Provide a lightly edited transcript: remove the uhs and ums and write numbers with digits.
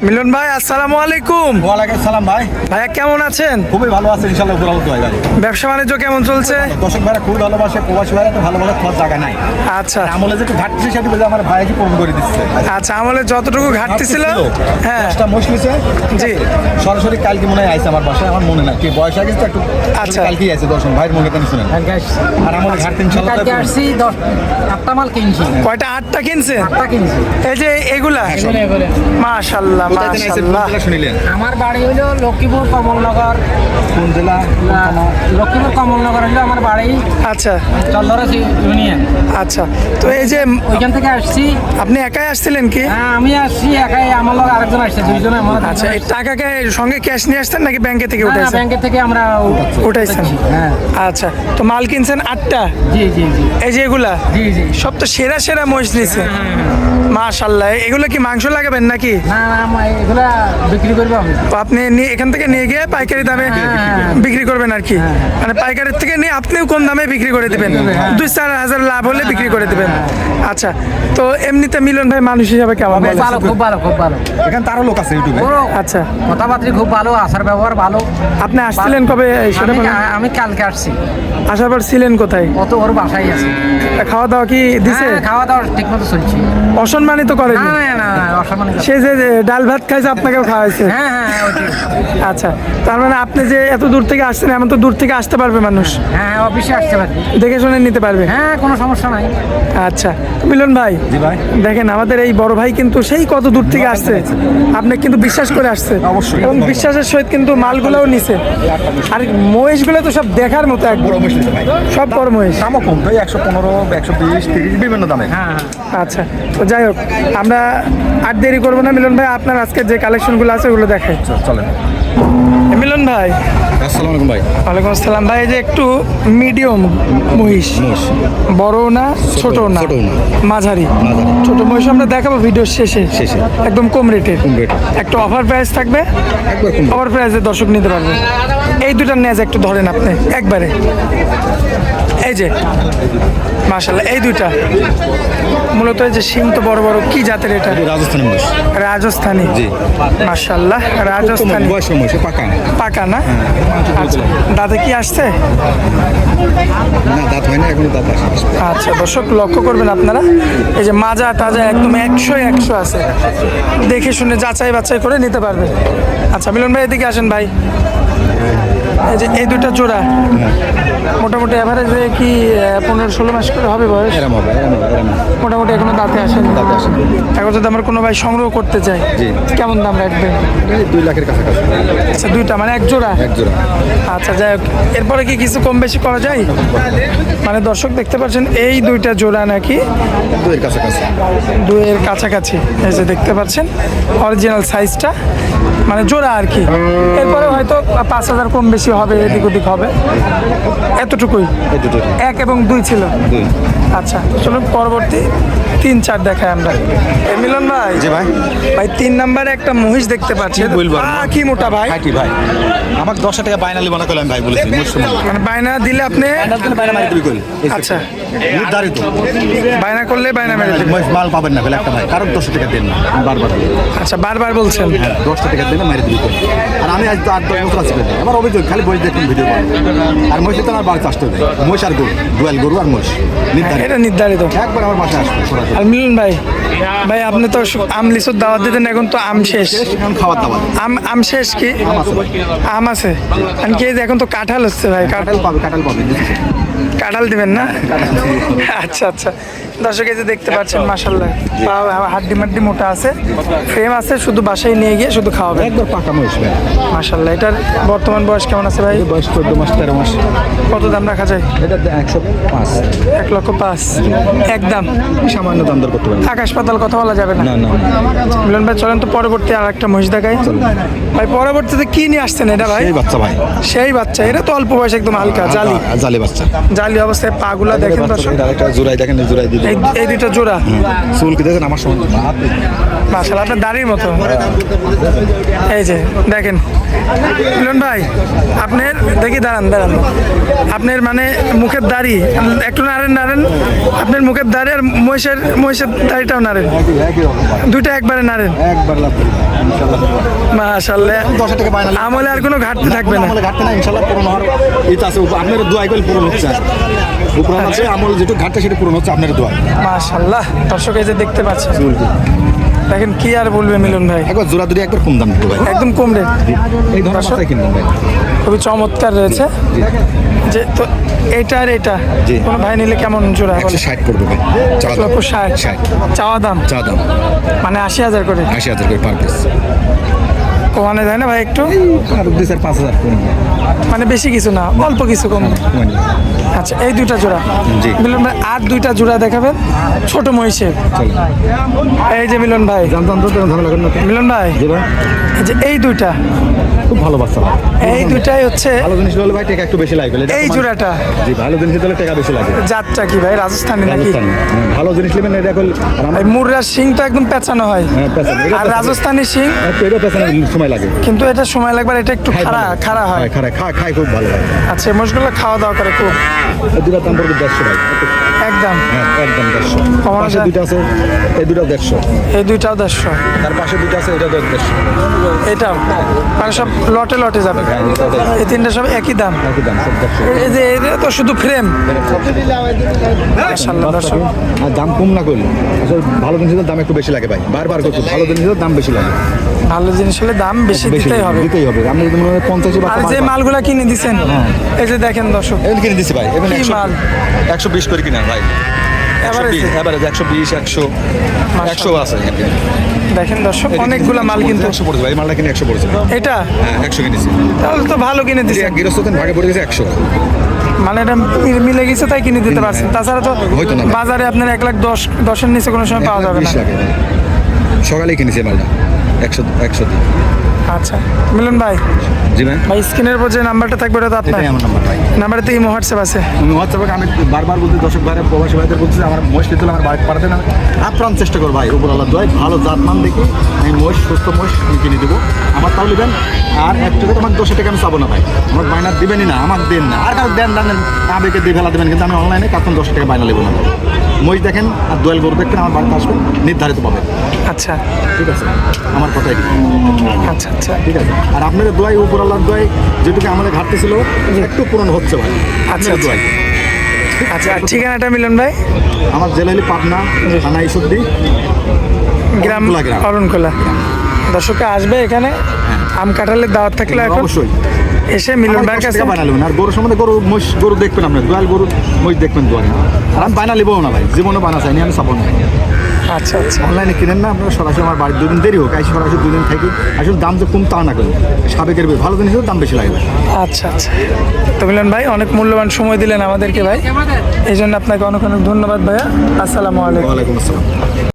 মিলন ভাই আসসালামু আলাইকুম। ওয়ালাইকুম আসসালাম ভাই। ভাইয়া কেমন আছেন? খুবই ভালো আছে ইনশাআল্লাহ, উপর আলো ভাই। ব্যবসা বাণিজ্য কেমন চলছে? দর্শক ভাইরা খুব ভালোবাসে, প্রবাসী ভাইরা তো ভালোবাসে, খোঁজ জায়গা নাই। আচ্ছা আমলে যেটু ঘাটতি সেটা বলে আমার ভাই কি পূরণ করে দিচ্ছে। আচ্ছা, আমলে যতটুকু ঘাটতি ছিল, হ্যাঁ একটা মুশলিছে জি সরাসরি কালকে মনে হয় আইছে আমার বাসায়, আমার মনে নাই কি বয়স আগে তো একটু। আচ্ছা। কালকে আইছে দর্শন ভাইয়ের মুখে তো শুনেন। আর আমলে ঘাটতি ইনশাআল্লাহ কালকে আসছি 8টা মাল কিনছি। কয়টা? 8টা কিনছেন? 8টা কিনছি। এই যে এগুলা মাশাআল্লাহ কোথায় থেকে আইছে মাশাআল্লাহ। কোনটা শুনিলেন? আমার বাড়ি হলো লক্ষ্মীপুর কমলনগর। কোন জেলা? লক্ষ্মীপুর কমলনগর হলো আমার বাড়ি, আচ্ছা চলদরা ইউনিয়ন। আচ্ছা, তো এই যে ওইখান থেকে আসছি। আপনি একাই আসছিলেন কি? হ্যাঁ, আমি আসছি একাই, আমার লোক আরেকজন আসছে, দুইজনে আমরা। আচ্ছা, এই টাকাকে সঙ্গে ক্যাশ নিয়ে আসতেন নাকি ব্যাংকে থেকে উঠাইছেন? ব্যাংকের থেকে আমরা উঠাইছেন। হ্যাঁ। আচ্ছা, তো মাল কিনছেন 8টা। জি জি জি এই যে এগুলা জি জি। সব তো সেরা সেরা মহিষ নিছে মাশাআল্লাহ। এগুলো কি মাংস লাগাবেন নাকি? না না, এগুলা বিক্রি করবো আমি। তো আপনি এখান থেকে নিয়ে গিয়ে পাইকারি দামে বিক্রি করবেন আর কি, মানে পাইকারির থেকে নিয়ে আপনিও কম দামে বিক্রি করে দিবেন, 2-4 হাজার লাভ হলে বিক্রি করে দিবেন। আচ্ছা, তো এমনিতে মিলন ভাই মানুষ হিসাবে কেমন? খুব ভালো, খুব ভালো, খুব ভালো। এখানে তারও লোক আছে ইউটিউবে। আচ্ছা, কথাবার্তা খুব ভালো, আচার ব্যবহার ভালো। আপনি আসছিলেন কবে? সেটা বলেন। আমি কালকে আসছি। আসার পর ছিলেন কোথায়? কত ওর বাসায় আছে। খাওয়া দাওয়া কি দিছে? হ্যাঁ, খাওয়া দাওয়া ঠিক মতো চলছে। অসম্মানিত করেন? না না না, অসম্মানিত। সে যে ডাল ভাত খাইছে আপনাকেও খাওয়াইছে? হ্যাঁ হ্যাঁ, ওইটাই। আচ্ছা, তার মানে আপনি যে এত দূর থেকে আসছেন, এমন তো দূর থেকে আসতে পারবে মানুষ, হ্যাঁ, অফিসে আসতে পারবি। দেখে শুনে নিতে পারবে। হ্যাঁ, কোনো সমস্যা নাই। আচ্ছা, মিলন ভাই জি ভাই। দেখেন আমাদের এই বড় ভাই কিন্তু সেই কত দূর থেকে আসছে, আপনি কিন্তু বিশ্বাস করে আসছে অবশ্যই। এবং বিশ্বাসের সহিত কিন্তু মালগুলোও নিছে। আর মহিষগুলো তো সব দেখার মতো, এক বড় মহিষ নিছে ভাই। সব বড় মহিষ। দামও কম ভাই, 115, 120, 30 বিভিন্ন দামে। হ্যাঁ আচ্ছা, তো যাই হোক, আমরা আর দেরি করবো না। মিলন ভাই আপনার আজকে যে কালেকশনগুলো আছে ওগুলো দেখাই। চলেন। মিলন ভাই আসসালামু আলাইকুম ভাই। ওয়ালাইকুম আসসালাম। ভাই এই যে একটু মিডিয়াম মহিষ, বড় না ছোট না, ছোটও না। মাঝারি। ছোট মহিষ আমরা দেখাবো ভিডিওর শেষে, একদম কম রেটের। একটা অফার প্রাইস থাকবে, একবার কম। অফার প্রাইসে দর্শক নিতে পারবে। এই দুটার নেজ একটু ধরেন আপনি একবারে। এই যে মাশাআল্লাহ, এই দুইটা মূলত এই যে শিং তো বড় বড়, কি জাতের এটা? রাজস্থানী মহিষ। রাজস্থানী। জি। মাশাআল্লাহ, রাজস্থানী। বয়সের মহিষ, পাকা। পাকা না? আচ্ছা, দাঁতে কি আসছে? না, দাঁত হয় না এখনো, দাঁত আসে। আচ্ছা, দর্শক লক্ষ্য করবেন আপনারা, এই যে মাজা তাজা একদম 100 আছে, দেখে শুনে যাচাই বাছাই করে নিতে পারবে। আচ্ছা মিলন ভাই এদিকে আসেন ভাই। এই যে এই দুটা জোড়া মোটামুটি অ্যাভারেজে কি 15-16 মাস করে হবে বয়স? এরম হবে। মোটামুটি এখনো দাঁতে আসেনি। এখন যদি আমার কোনো ভাই সংগ্রহ করতে চাই, জি। কেমন দাম রাখবেন? 2 লাখের কাছাকাছি। আচ্ছা, দুইটা মানে এক জোড়া? এক জোড়া। আচ্ছা, যাই হোক, এরপরে কি কিছু কম বেশি করা যায়? মানে দর্শক দেখতে পাচ্ছেন এই দুইটা জোড়া নাকি 2 এর কাছাকাছি। 2 এর কাছাকাছি। এই যে দেখতে পাচ্ছেন অরিজিনাল সাইজটা, মানে জোড়া আর কি। এরপরে হয়তো 5,000 কম বেশি হবে, এদিক ওদিক হবে, এতটুকুই। এই দুটো 1 এবং 2 ছিল। 2। আচ্ছা, চলুন পরবর্তী 3-4 দেখাই আমরা। মিলন ভাই, জি ভাই। ভাই 3 নম্বরে একটা মহিষ দেখতে পাচ্ছি, কি বলবো আর? কি মোটা ভাই। হাইটি ভাই। আমাকে 10 টাকা বাইনালি বানা করলাম ভাই, বলেছি মুসলিম। মানে বায়না দিলে আপনি? বাইনা মারি দিবি করি। আচ্ছা, নির্ধারিত। বায়না করলে বায়না মেরে দেবেন। মহিষ মাল পাবেন না বলে একটা ভাই, কারণ 10 টাকা দেন না, আমি বারবার বলি। আচ্ছা, বারবার বলছেন। হ্যাঁ, 10 টাকা দেন না, মারি দিবি করি। আর আমি আজ তো 8-10 বছর আছি পেতে। আমার অভিযোগ খালি বই দেখুন ভিডিও করে। আর মহিষ তো আমার বাড়িতে আসতে হবে। মহিষ আর গরু, দুয়াল গরু আর মহিষ নির্ধারিত। এটা নির্ধারিত। একবার আমার বাসায় আসবে সরাসরি। আর মিলন ভাই, ভাই আপনি তো আম লিচুর দাওয়াত দিতেন, এখন তো আম শেষ। এখন খাবার দাবার। আম শেষ কি? আম আছে ভাই। আম আছে। আর কি, এই যে এখন তো কাঁঠাল হচ্ছে ভাই, কাঁঠাল পাবে, কাঁঠাল পাবে। কাঁঠাল দিবেন না? আচ্ছা আচ্ছা, দর্শক এই যে দেখতে পাচ্ছেন মাশাআল্লাহ, হাড্ডি মাড্ডি মোটা আছে, ফ্রেম আছে, শুধু বাসায় নিয়ে গিয়ে শুধু খাওয়াবে। একবার পাকা মহিষ ভাই। মাশাআল্লাহ। এটার বর্তমান বয়স কেমন আছে ভাই? বয়স 14 মাস 13 মাস। কত দাম রাখা যায়? এটা 105। 1,05,000 একদম। সামান্য দাম দর করতে পারেন। আকাশ পাতাল কথা বলা যাবে না। না না। মিলন ভাই চলেন তো পরবর্তী আর একটা মহিষ দেখাই। ভাই পরবর্তীতে কি নিয়ে আসছেন এটা ভাই? এই বাচ্চা ভাই। সেই বাচ্চা, এটা তো অল্প বয়স, একদম হালকা জালি জালি বাচ্চা। জালি অবস্থায়, পাগুলা দেখেন দর্শক। এটা একটা জোড়াই দেখেন, জোড়াই দিবে। এই দুইটা জোড়া চুল কি দেখেন আমার সঙ্গে মাশাআল্লাহ, আপনার দাড়ির মতো। এই যে দেখেন মিলন ভাই, আপনার দেখি দাঁড়ান দাঁড়ান, আপনার মানে মুখের দাড়ি একটু নাড়েন নাড়েন, আপনার মুখের দাড়ি আর মহিষের দাড়িটাও নাড়েন, দুইটা একবারে নাড়েন। একবার লাভ করি ইনশাআল্লাহ। মাশাআল্লাহ, 10 টাকা বায়না আমলে আর কোনো ঘাটতি থাকবে না। আমলে ঘাটতে না ইনশাআল্লাহ, পূরণ হওয়ার এটা আছে। আপনার দোয়া কইল পূরণ হচ্ছে, উপরান আছে আমল যেটু ঘাটতে সেটা পূরণ হচ্ছে আপনার দোয়া। মাশাআল্লাহ, দর্শক এই যে দেখতে পাচ্ছেন, দেখেন কি আর বলবে মিলন ভাই, একবার জোড়া দুটি একবার কম দাম দিতে ভাই, একদম কম রেট, এই ধরনের মাছটাই কিনবেন ভাই। খুবই চমৎকার রয়েছে। যে তো এইটা আর এটা জি। কোনো ভাই নিলে কেমন জোড়া বলে? 160 পড়বে ভাই, 1,60,000 চাওয়া দাম, চা দাম মানে 80,000 করে 80,000 করে পার পিস। কমানো যায় না ভাই একটু? আর 2-4-5,000 কম মানে বেশি কিছু না, অল্প কিছু কম। কম। আচ্ছা, এই দুইটা জোড়া জি। মিলন ভাই, আর দুইটা জোড়া দেখাবেন ছোট মহিষের। চলো এই যে মিলন ভাই, জানতাম তো ভালো লাগেন না মিলন ভাই, জি ভাই, এই যে এই দুইটা, খুব ভালো বাচ্চা ভাই। এই দুইটাই হচ্ছে ভালো জিনিস হলে ভাই টাকা একটু বেশি লাগবে। এই জোড়াটা। জি, ভালো জিনিস হলে টাকা বেশি লাগে। জাতটা কি ভাই, রাজস্থানি নাকি? রাজস্থানী। ভালো জিনিস নেবেন এটা কল আর আমার এই মুর্রার শিংটা একদম পেঁচানো হয়, পেছনে আর রাজস্থানি শিং এটা পেছনে সময় লাগে। কিন্তু এটা সময় লাগবে, আর এটা একটু খাড়া হয়। খায় খুব ভালো হয়। আচ্ছা, এই মোষগুলো খাওয়া দাওয়া করে খুব, এই দুটো দাম পড়বে 150 ভাই। একদম হ্যাঁ, একদম 150। কমানো পাশে যায়? দুটো আছে, এই দুটো 150। এই দুইটাও 150, তার পাশে দুটো আছে, এটা 150। এটাও মানে সব লটে লটে যাবে। এই তিনটা সব একই দাম। একই দাম সব 150। এই যে এটা তো শুধু ফ্রেম। মাশাআল্লাহ দর্শক, আর দাম কম না করলে আসলে ভালো জিনিসের দাম একটু বেশি লাগে ভাই। বারবার করছি, ভালো জিনিসের দাম বেশি লাগে। ভালো জিনিস হলে দাম বেশি দিতেই হবে। দিতেই হবে। আপনি যদি মনে হয় 50 বা আর যে মালগুলা কিনে দিছেন, এই যে দেখেন দর্শক, এগুলো কিনে দিছি ভাই, এগুলো কি মাল? 120 করে কিনা ভাই। Average? 120, 100 আছে। দেখেন দর্শক, অনেকগুলা মাল কিন্তু। 100 পড়ছে ভাই, মালটা কিনে 100 পড়ছে। এটা হ্যাঁ, 100 কিনেছি। তাহলে তো ভালো কিনে দিছেন, গৃহস্থতেন ভাগে পড়ে গেছে 100। মানে এটা মিলে গেছে তাই কিনে দিতে পারছেন। তাছাড়া তো হয়তো না। বাজারে আপনার 1,10,000-10,000 নিচে কোনো সময় পাওয়া যাবে না। 120 লাগে ভাই। সকালেই কিনেছি মালটা 100 দিয়ে। আচ্ছা মিলন ভাই, জি ভাই, ভাই স্ক্রিনের উপর যে নাম্বারটা থাকবে এটা তো আপনার এটাই আমার নাম্বার ভাই। নাম্বারে তো ইমো হোয়াটসঅ্যাপ আছে। আমি হোয়াটসঅ্যাপে আমি বারবার বলতে দর্শক ভাইরা প্রবাসী ভাইদের বলছি যে আমার মহিষ নিতে হলে আমার বাড়িতে পাঠাতে না, আপ্রাণ চেষ্টা করো ভাই। উপর আল্লাহ দোয়াই ভালো জাতমান দেখি আমি মহিষ, সুস্থ মহিষ আমি কিনে দেবো। আমার তাও নেবেন, আর এক টাকা তোমাকে 10 টাকা আমি চাবো না ভাই। আমার বায়না দিবেনই না, আমার দেন না, আর কারো দেন আবেগে দিয়ে ফেলা দেবেন, কিন্তু আমি অনলাইনে কার্টন 10 টাকা বায়না নেবো না। মহিষ দেখেন আর দোয়াল গরু দেখবেন, আমার বাড়িতে আসবেন নির্ধারিত পাবেন। আচ্ছা ঠিক আছে, আমার কথাই ঠিক। আচ্ছা আচ্ছা ঠিক আছে, আর আপনাদের দোয়াই উপর আল্লাহর দোয়াই যেটুকু আমাদের ঘাটতি ছিল একটু পূরণ হচ্ছে ভাই। আচ্ছা, আপনাদের দোয়াই। আচ্ছা। আর ঠিকানাটা মিলন ভাই? আমার জেলা হলি পাবনা, থানা ঈশ্বরদী, গ্রাম অরণখোলা গ্রাম। অরণখোলা। দর্শকে আসবে এখানে আম কাঁঠালের দাওয়াত থাকলে এখন অবশ্যই এসে মিলন ভাইয়ের কাছে। বানালেন আর গরু সম্বন্ধে গরু মহিষ গরু দেখবেন, আপনার দোয়াল গরু মহিষ দেখবেন দোয়ালে। আর আমি বানা লিবও না ভাই, জীবনে বানা চাইনি, আমি চাবো না। আচ্ছা আচ্ছা, অনলাইনে কিনেন না, আপনারা সরাসরি আমার বাড়ির 2 দিন দেরি হোক, আইসি সরাসরি 2 দিন থাকি। আসলে দাম যে কম তা না করেন, সাবেকের ভালো জিনিসের দাম বেশি লাগবে। আচ্ছা আচ্ছা। তো মিলন ভাই অনেক মূল্যবান সময় দিলেন আমাদেরকে ভাই, এই জন্য আপনাকে অনেক অনেক ধন্যবাদ ভাইয়া। আসসালামু আলাইকুম। ওয়ালাইকুম আসসালাম।